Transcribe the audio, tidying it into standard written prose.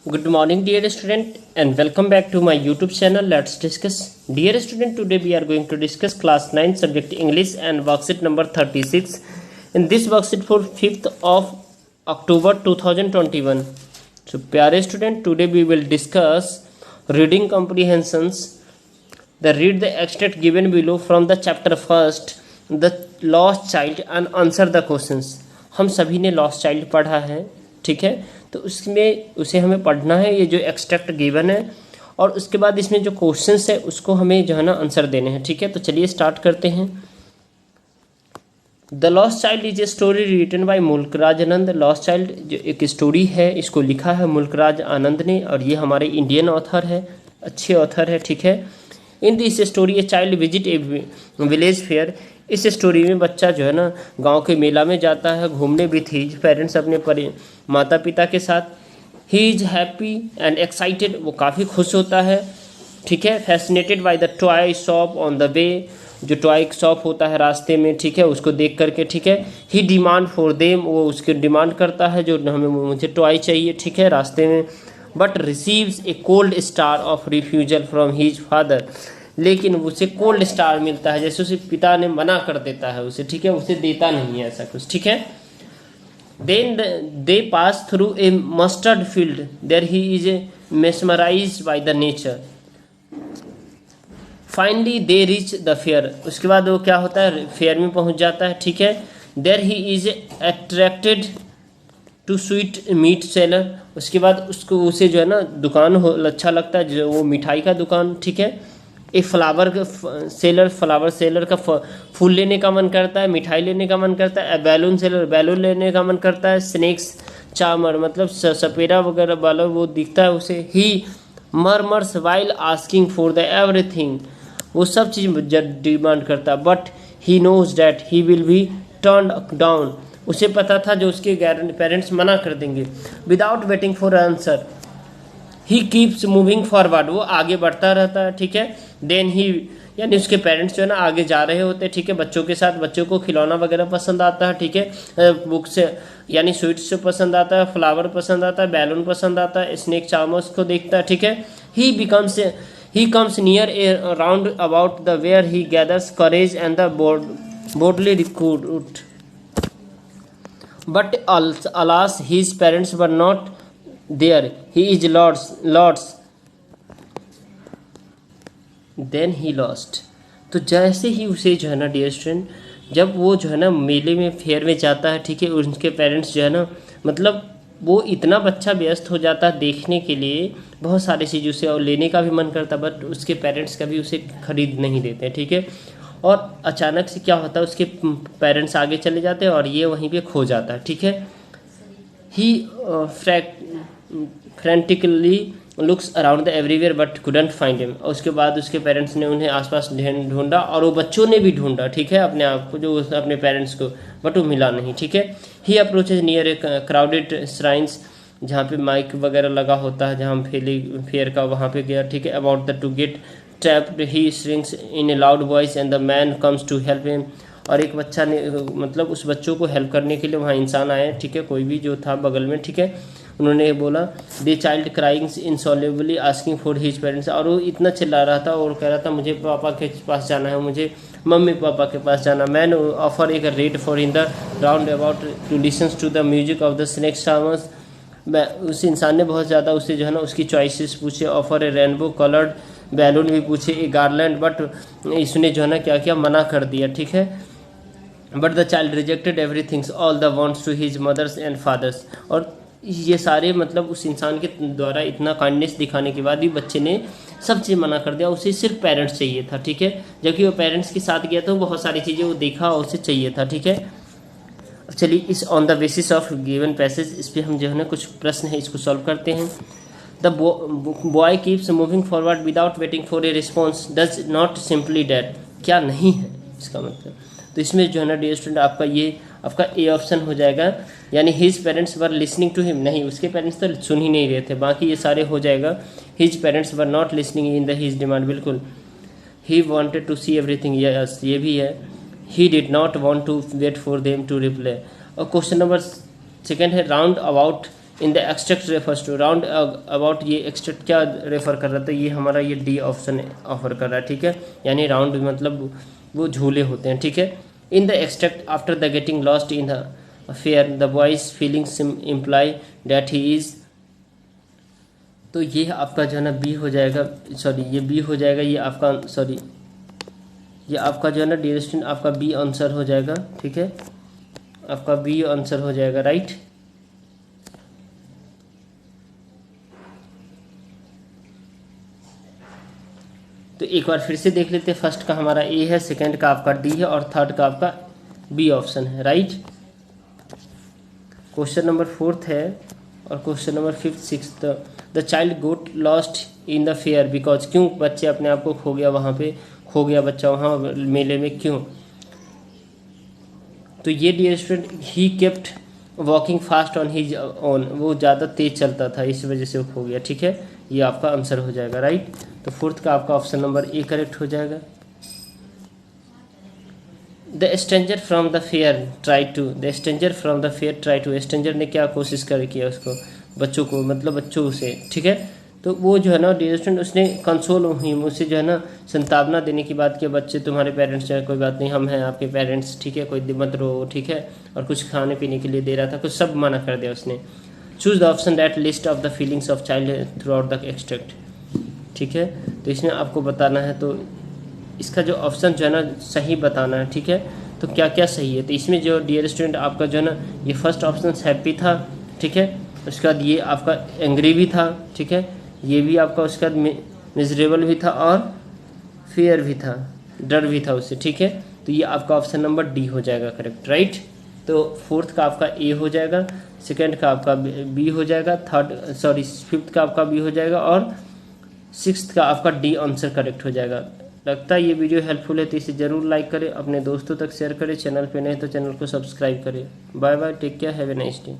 Good morning, dear student, and welcome back to my YouTube channel. Let's discuss. Dear student, today we are going to discuss class 9 subject English and worksheet number 36. In this worksheet for 5th of October 2021. So, प्यारे student, today we will discuss reading comprehensions. Read the extract given below from the chapter first, the lost child, and answer the questions. हम सभी ने lost child पढ़ा है, ठीक है। तो उसमें उसे हमें पढ़ना है, ये जो एक्सट्रैक्ट गिवन है, और उसके बाद इसमें जो क्वेश्चंस है उसको हमें जो है ना आंसर देने हैं, ठीक है। तो चलिए स्टार्ट करते हैं। The lost child is a story written by Mulk Raj Anand. Lost child जो एक स्टोरी है, इसको लिखा है मुल्कराज आनंद ने, और ये हमारे इंडियन ऑथर है, अच्छे ऑथर है, ठीक है। In this story a child visit A village fair. इस स्टोरी में बच्चा जो है ना गांव के मेला में जाता है घूमने विथ हिज पेरेंट्स, अपने माता पिता के साथ। He is happy and excited, वो काफ़ी खुश होता है, ठीक है। Fascinated by the toy shop on the way, जो टॉय शॉप होता है रास्ते में, ठीक है, उसको देख करके, ठीक है। ही डिमांड फॉर देम, वो उसके डिमांड करता है जो हमें मुझे टॉय चाहिए, ठीक है, रास्ते में। But receives A cold star of refusal from his father, लेकिन उसे कोल्ड स्टार मिलता है, जैसे उसे पिता ने मना कर देता है उसे, ठीक है, उसे देता नहीं है ऐसा कुछ, ठीक है। Then they pass through a mustard field, there he is mesmerised by the nature. Finally they reach the fair, उसके बाद वो क्या होता है, फेयर में पहुंच जाता है, ठीक है। There he is attracted to sweet meat seller, उसके बाद उसको उसे जो है ना दुकान अच्छा लगता है, जो वो मिठाई का दुकान, ठीक है। एक फ्लावर सेलर का फूल लेने का मन करता है, मिठाई लेने का मन करता है। बैलून सेलर, बैलून लेने का मन करता है। स्नेक्स चामर, मतलब सपेरा वगैरह वाला वो दिखता है उसे। He murmurs while asking for the everything, वो सब चीज़ डिमांड करता है। But he knows that he will be turned down, उसे पता था जो उसके पेरेंट्स मना कर देंगे। Without waiting for answer he keeps moving forward, वो आगे बढ़ता रहता है, ठीक है। देन ही, यानी उसके पेरेंट्स जो है ना आगे जा रहे होते हैं, ठीक है, बच्चों के साथ। बच्चों को खिलौना वगैरह पसंद आता है, ठीक है, बुक से यानी स्वीट्स से पसंद आता है, फ्लावर पसंद आता है, बैलून पसंद आता है, स्नेक चार्मर्स को देखता है, ठीक है। He comes near a round about the where he gathers courage and the boldly recruit. बट alas his parents were not there, he is lost then he lost। तो जैसे ही उसे जो है ना डियर स्टूडेंट, जब वो जो है ना मेले में फेयर में जाता है, ठीक है, उनके पेरेंट्स जो है ना, मतलब वो इतना बच्चा व्यस्त हो जाता है देखने के लिए बहुत सारी चीज़ों से, और लेने का भी मन करता है, बट उसके पेरेंट्स कभी उसे खरीद नहीं देते, ठीक है। और अचानक से क्या होता है, उसके पेरेंट्स आगे चले जाते हैं और ये वहीं पे खो जाता है, ठीक है। He frantically looks around the everywhere but couldn't find him, और उसके बाद उसके पेरेंट्स ने उन्हें आसपास ढूंढा, और वो बच्चों ने भी ढूंढा, ठीक है, अपने आप को, जो अपने पेरेंट्स को, बट वो मिला नहीं, ठीक है। He approaches near a crowded shrines, जहाँ पे माइक वगैरह लगा होता है, जहाँ फेयर का, वहाँ पे गया, ठीक है। About the to get trapped he shrinks in a loud voice and the man comes to help him, और एक बच्चा ने, मतलब उस बच्चों को हेल्प करने के लिए वहाँ इंसान आए, ठीक है, कोई भी जो था बगल में, ठीक है। उन्होंने बोला the child crying inconsolably asking for his parents, और वो इतना चिल्ला रहा था और कह रहा था मुझे पापा के पास जाना है, मुझे मम्मी पापा के पास जाना। Man offer a ride for in the round about to listen to the music of the snake charmers, उस इंसान ने बहुत ज़्यादा उससे जो है ना उसकी चॉइसेस पूछे। ऑफर ए रेनबो कलर्ड बैलून भी पूछे, ए गार्लैंड, बट इसने जो है ना क्या किया, मना कर दिया, ठीक है। But the child rejected everythings all the wants to his mothers and fathers, और ये सारे मतलब उस इंसान के द्वारा इतना काइंडनेस दिखाने के बाद भी बच्चे ने सब चीज़ मना कर दिया, उसे सिर्फ पेरेंट्स चाहिए था, ठीक है। जबकि वो पेरेंट्स के साथ गया तो बहुत सारी चीज़ें वो देखा और उसे चाहिए था, ठीक है। चलिए इस on the basis of given passage, इस पर हम जो है ना कुछ प्रश्न है इसको सॉल्व करते हैं। The boy keeps moving forward without waiting for a response does not simply that, क्या नहीं है इसका मतलब। तो इसमें जो है ना डियर स्टूडेंट आपका ए ऑप्शन हो जाएगा, यानी his parents were listening to him, नहीं, उसके पेरेंट्स तो सुन ही नहीं रहे थे, बाकी ये सारे हो जाएगा। His parents were not listening in the his demand, बिल्कुल। He wanted to see everything, yes, ये भी है। He did not want to wait for them to reply. और क्वेश्चन नंबर सेकेंड है round about in the extract refers to round about, ये extract क्या refer कर रहा था, ये हमारा ये डी ऑप्शन ऑफर कर रहा है, ठीक है। यानी राउंड मतलब वो झूले होते हैं, ठीक है। इन the extract after the getting lost in the affair the boys feelings imply that he is, तो ये आपका जो है ना बी हो जाएगा, सॉरी ये बी हो जाएगा, ये आपका सॉरी ये आपका जो है ना डियर स्टूडेंट आपका बी आंसर हो जाएगा, ठीक है, आपका बी आंसर हो जाएगा, राइट। तो एक बार फिर से देख लेते हैं, फर्स्ट का हमारा ए है, सेकंड का आपका डी है और थर्ड का आपका बी ऑप्शन है, राइट। क्वेश्चन नंबर 4 है और question number 5, 6 the child got lost in the fair because, क्यों बच्चे अपने आप को खो गया, वहाँ पे खो गया बच्चा वहाँ मेले में, क्यों। तो ये dear student he kept walking fast on his on, वो ज़्यादा तेज चलता था इस वजह से वो खो गया, ठीक है, ये आपका आंसर हो जाएगा, राइट। तो फोर्थ का आपका ऑप्शन नंबर ए करेक्ट हो जाएगा। The stranger from the fair try to, the stranger from the fair try to, stranger ने क्या कोशिश कर किया उसको, बच्चों को मतलब बच्चों से, ठीक है। तो वो जो है ना डियर स्टूडेंट उसने कंसोल हिम, उसे जो है ना संतावना देने की बात की, बच्चे तुम्हारे पेरेंट्स जो है कोई बात नहीं, हम हैं आपके पेरेंट्स, ठीक है, कोई मत रो, ठीक है, और कुछ खाने पीने के लिए दे रहा था, कुछ सब मना कर दिया उसने। Choose the option that list of the feelings of child through out the extract, ठीक है। तो इसमें आपको बताना है, तो इसका जो ऑप्शन जो है ना सही बताना है, ठीक है। तो क्या क्या सही है, तो इसमें जो डियर स्टूडेंट आपका जो है ना ये फर्स्ट ऑप्शन हैप्पी था, ठीक है, उसके बाद ये आपका एंग्री भी था, ठीक है, ये भी आपका उसके बाद मिजरेबल भी था और फियर भी था, डर भी था उससे, ठीक है। तो ये आपका ऑप्शन नंबर डी हो जाएगा करेक्ट, राइट। तो फोर्थ का आपका ए हो जाएगा, सेकंड का आपका बी हो जाएगा, फिफ्थ का आपका बी हो जाएगा और सिक्स्थ का आपका डी आंसर करेक्ट हो जाएगा। लगता है ये वीडियो हेल्पफुल है तो इसे ज़रूर लाइक करें, अपने दोस्तों तक शेयर करें, चैनल पे नहीं तो चैनल को सब्सक्राइब करें। Bye bye, take care, have a nice day.